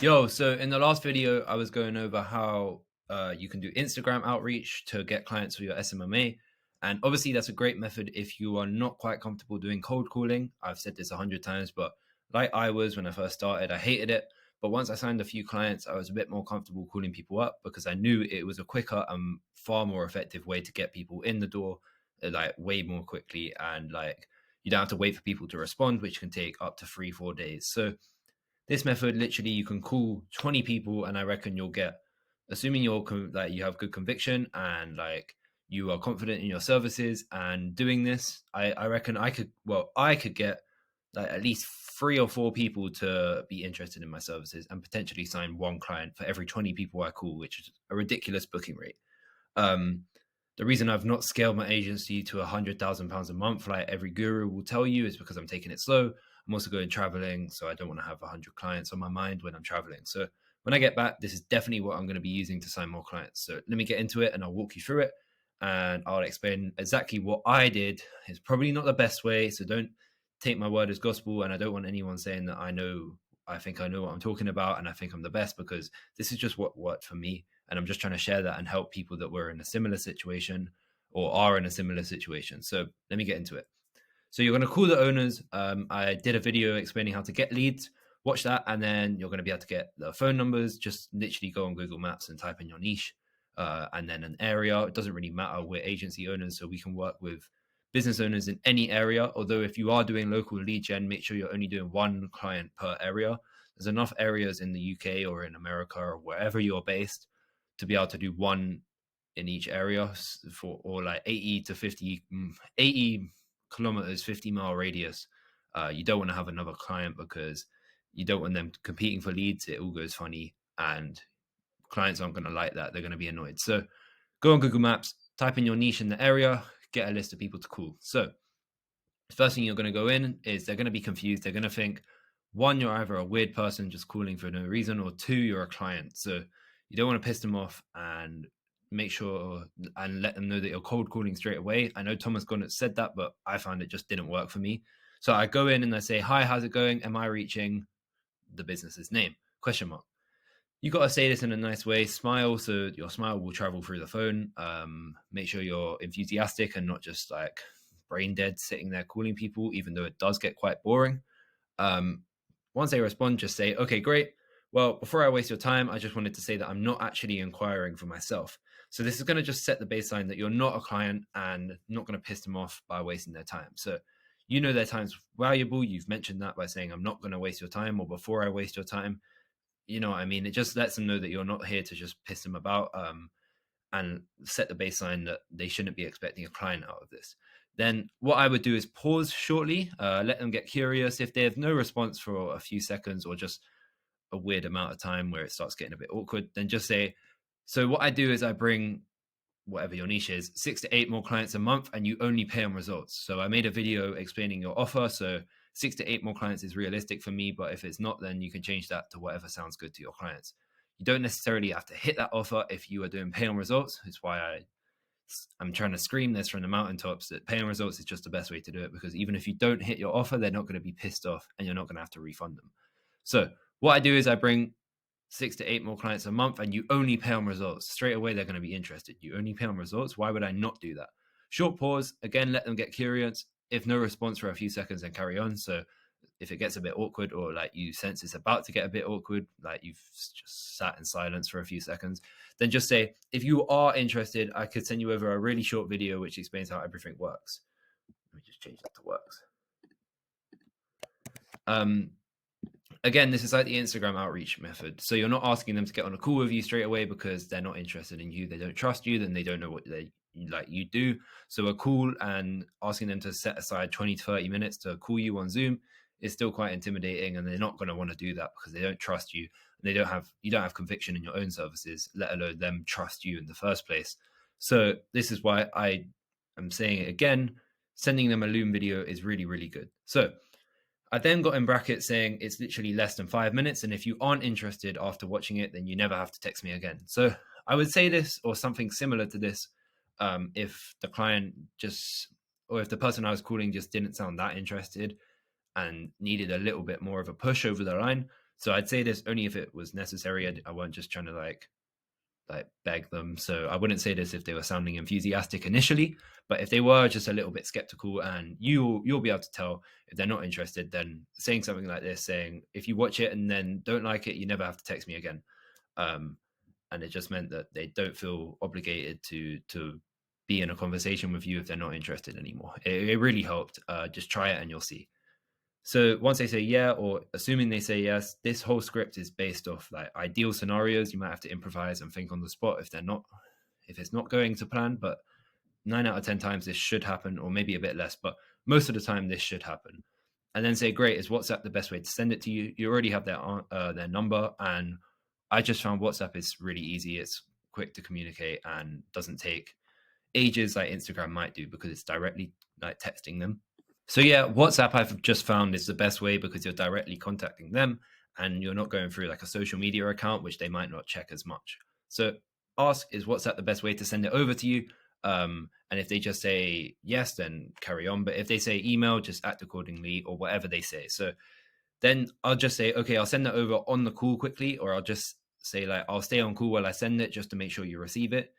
Yo, so in the last video, I was going over how you can do Instagram outreach to get clients for your SMMA. And obviously, that's a great method if you are not quite comfortable doing cold calling. I've said this 100 times, but like I was when I first started, I hated it. But once I signed a few clients, I was a bit more comfortable calling people up because I knew it was a quicker and far more effective way to get people in the door, like way more quickly. And like you don't have to wait for people to respond, which can take up to 3-4 days. So this method, literally, you can call 20 people, and I reckon you'll get, assuming you're like you have good conviction and like you are confident in your services and doing this. I reckon I could get like at least 3 or 4 people to be interested in my services and potentially sign one client for every 20 people I call, which is a ridiculous booking rate. Um, the reason I've not scaled my agency to £100,000 a month, like every guru will tell you, is because I'm taking it slow. I'm also going traveling, so I don't want to have 100 clients on my mind when I'm traveling. So when I get back, this is definitely what I'm going to be using to sign more clients. So let me get into it and I'll walk you through it and I'll explain exactly what I did. It's probably not the best way, so don't take my word as gospel. And I don't want anyone saying that I think I know what I'm talking about and I think I'm the best, because this is just what worked for me. And I'm just trying to share that and help people that were in a similar situation or are in a similar situation. So let me get into it. So you're going to call the owners. I did a video explaining how to get leads. Watch that, and then you're going to be able to get the phone numbers. Just literally go on Google Maps and type in your niche, and then an area. It doesn't really matter. We're agency owners, so we can work with business owners in any area. Although if you are doing local lead gen, make sure you're only doing one client per area. There's enough areas in the UK or in America or wherever you're based to be able to do one in each area or like 80 kilometers, 50-mile radius. You don't want to have another client because you don't want them competing for leads. It all goes funny and clients aren't going to like that. They're going to be annoyed. So go on Google Maps, type in your niche in the area, get a list of people to call. So the first thing you're going to go in is they're going to be confused. They're going to think, one, you're either a weird person just calling for no reason, or two, you're a client. So you don't want to piss them off, and make sure and let them know that you're cold calling straight away. I know Thomas Gonnet said that, but I found it just didn't work for me. So I go in and I say, hi, how's it going? Am I reaching the business's name? Question mark. You got to say this in a nice way. Smile, so your smile will travel through the phone. Make sure you're enthusiastic and not just like brain dead sitting there calling people, even though it does get quite boring. Um, Once they respond, just say, okay, great. Well, before I waste your time, I just wanted to say that I'm not actually inquiring for myself. So this is going to just set the baseline that you're not a client and not going to piss them off by wasting their time. So you know their time's valuable. You've mentioned that by saying, I'm not going to waste your time, or before I waste your time. You know what I mean? It just lets them know that you're not here to just piss them about, and set the baseline that they shouldn't be expecting a client out of this. Then what I would do is pause shortly, let them get curious. If they have no response for a few seconds or just a weird amount of time where it starts getting a bit awkward, then just say, so what I do is I bring whatever your niche is, 6 to 8 more clients a month, and you only pay on results. So I made a video explaining your offer. So 6 to 8 more clients is realistic for me, but if it's not, then you can change that to whatever sounds good to your clients. You don't necessarily have to hit that offer if you are doing pay on results. It's why I'm trying to scream this from the mountaintops that pay on results is just the best way to do it, because even if you don't hit your offer, they're not going to be pissed off and you're not going to have to refund them. So what I do is I bring 6 to 8 more clients a month, and you only pay on results. Straight away, they're going to be interested. You only pay on results. Why would I not do that? Short pause. Again, let them get curious. If no response for a few seconds, then carry on. So if it gets a bit awkward, or like you sense it's about to get a bit awkward, like you've just sat in silence for a few seconds, then just say, if you are interested, I could send you over a really short video which explains how everything works. Let me just change that to works. Again, this is like the Instagram outreach method. So you're not asking them to get on a call with you straight away because they're not interested in you. They don't trust you. Then they don't know what they like you do. So a call and asking them to set aside 20 to 30 minutes to call you on Zoom is still quite intimidating, and they're not going to want to do that because they don't trust you, and you don't have conviction in your own services, let alone them trust you in the first place. So this is why I am saying it again. Sending them a Loom video is really, really good. So I then got in brackets saying it's literally less than 5 minutes. And if you aren't interested after watching it, then you never have to text me again. So I would say this or something similar to this if the client or if the person I was calling just didn't sound that interested and needed a little bit more of a push over the line. So I'd say this only if it was necessary. I weren't just trying to like beg them. So I wouldn't say this if they were sounding enthusiastic initially, but if they were just a little bit skeptical, and you'll be able to tell if they're not interested, then saying something like this, saying, if you watch it and then don't like it, you never have to text me again. And it just meant that they don't feel obligated to be in a conversation with you if they're not interested anymore. It really helped. Just try it and you'll see. So once they say yeah, or assuming they say yes, this whole script is based off like ideal scenarios. You might have to improvise and think on the spot if it's not going to plan. But 9 out of 10 times this should happen, or maybe a bit less, but most of the time this should happen. And then say, great, is WhatsApp the best way to send it to you? You already have their number, and I just found WhatsApp is really easy. It's quick to communicate and doesn't take ages like Instagram might do, because it's directly like texting them. So yeah, WhatsApp I've just found is the best way, because you're directly contacting them and you're not going through like a social media account, which they might not check as much. So ask, is WhatsApp the best way to send it over to you? And if they just say yes, then carry on. But if they say email, just act accordingly, or whatever they say. So then I'll just say, okay, I'll send that over on the call quickly, or I'll just say like, I'll stay on call while I send it just to make sure you receive it.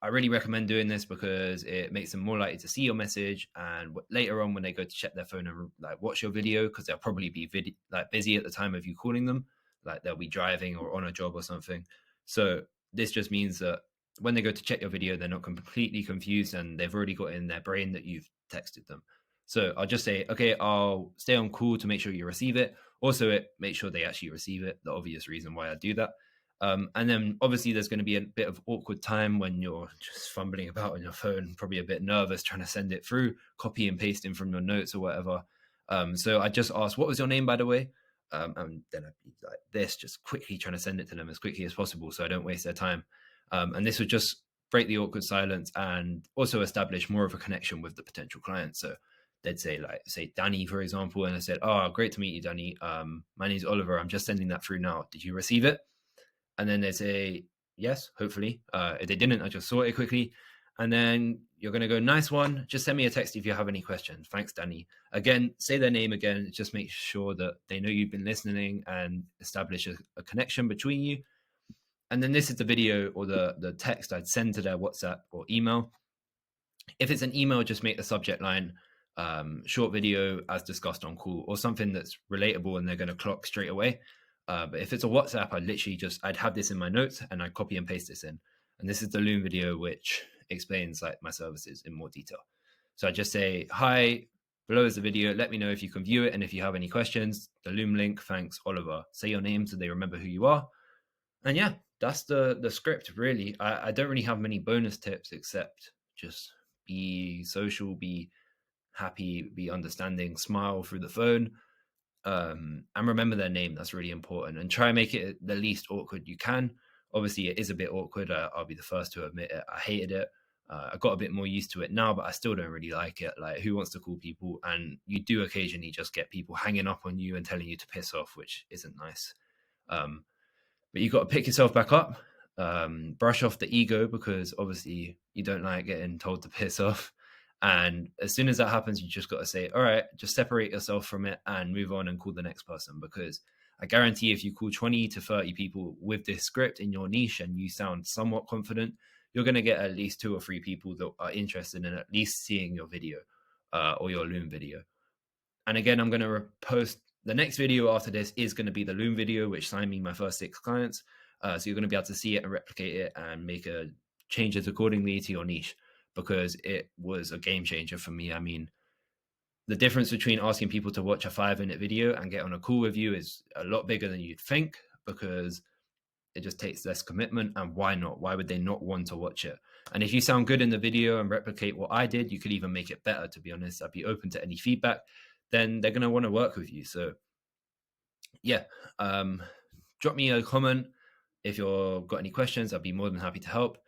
I really recommend doing this because it makes them more likely to see your message, and later on when they go to check their phone and like watch your video, because they'll probably be busy at the time of you calling them, like they'll be driving or on a job or something. So this just means that when they go to check your video, they're not completely confused and they've already got in their brain that you've texted them. So I'll just say, okay, I'll stay on call to make sure you receive it. Also, it makes sure they actually receive it, the obvious reason why I do that. And then obviously there's going to be a bit of awkward time when you're just fumbling about on your phone, probably a bit nervous trying to send it through, copy and pasting from your notes or whatever. So I just asked, what was your name, by the way? And then I'd be like this, just quickly trying to send it to them as quickly as possible so I don't waste their time. And this would just break the awkward silence and also establish more of a connection with the potential client. So they'd say Danny, for example, and I said, oh, great to meet you, Danny. My name's Oliver. I'm just sending that through now. Did you receive it? And then they say yes, hopefully. If they didn't, I just sort it quickly. And then you're going to go, nice one. Just send me a text if you have any questions. Thanks, Danny. Again, say their name again. Just make sure that they know you've been listening and establish a connection between you. And then this is the video or the text I'd send to their WhatsApp or email. If it's an email, just make the subject line short video as discussed on call, or something that's relatable and they're going to clock straight away. But if it's a WhatsApp, I'd have this in my notes and I copy and paste this in. And this is the Loom video, which explains like my services in more detail. So I just say, hi, below is the video. Let me know if you can view it. And if you have any questions, the Loom link, thanks, Oliver. Say your name so they remember who you are. And yeah, that's the script, really. I don't really have many bonus tips except just be social, be happy, be understanding, smile through the phone. And remember their name. That's really important, and try and make it the least awkward you can. Obviously it is a bit awkward. I'll be the first to admit it. I hated it. I got a bit more used to it now, but I still don't really like it. Like, who wants to call people? And you do occasionally just get people hanging up on you and telling you to piss off, which isn't nice. But you've got to pick yourself back up, brush off the ego, because obviously you don't like getting told to piss off. And as soon as that happens, you just got to say, all right, just separate yourself from it and move on and call the next person. Because I guarantee if you call 20 to 30 people with this script in your niche and you sound somewhat confident, you're going to get at least 2 or 3 people that are interested in at least seeing your video or your Loom video. And again, I'm going to post the next video after this is going to be the Loom video, which signed me my first 6 clients. So you're going to be able to see it and replicate it and make changes accordingly to your niche, because it was a game changer for me. I mean, the difference between asking people to watch a 5-minute video and get on a call with you is a lot bigger than you'd think, because it just takes less commitment. And why not? Why would they not want to watch it? And if you sound good in the video and replicate what I did, you could even make it better, to be honest. I'd be open to any feedback. Then they're going to want to work with you. So yeah, drop me a comment if you've got any questions. I'd be more than happy to help.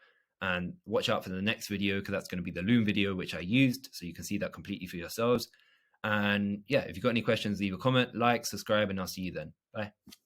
And watch out for the next video, because that's going to be the Loom video, which I used. So you can see that completely for yourselves. And yeah, if you've got any questions, leave a comment, like, subscribe, and I'll see you then. Bye.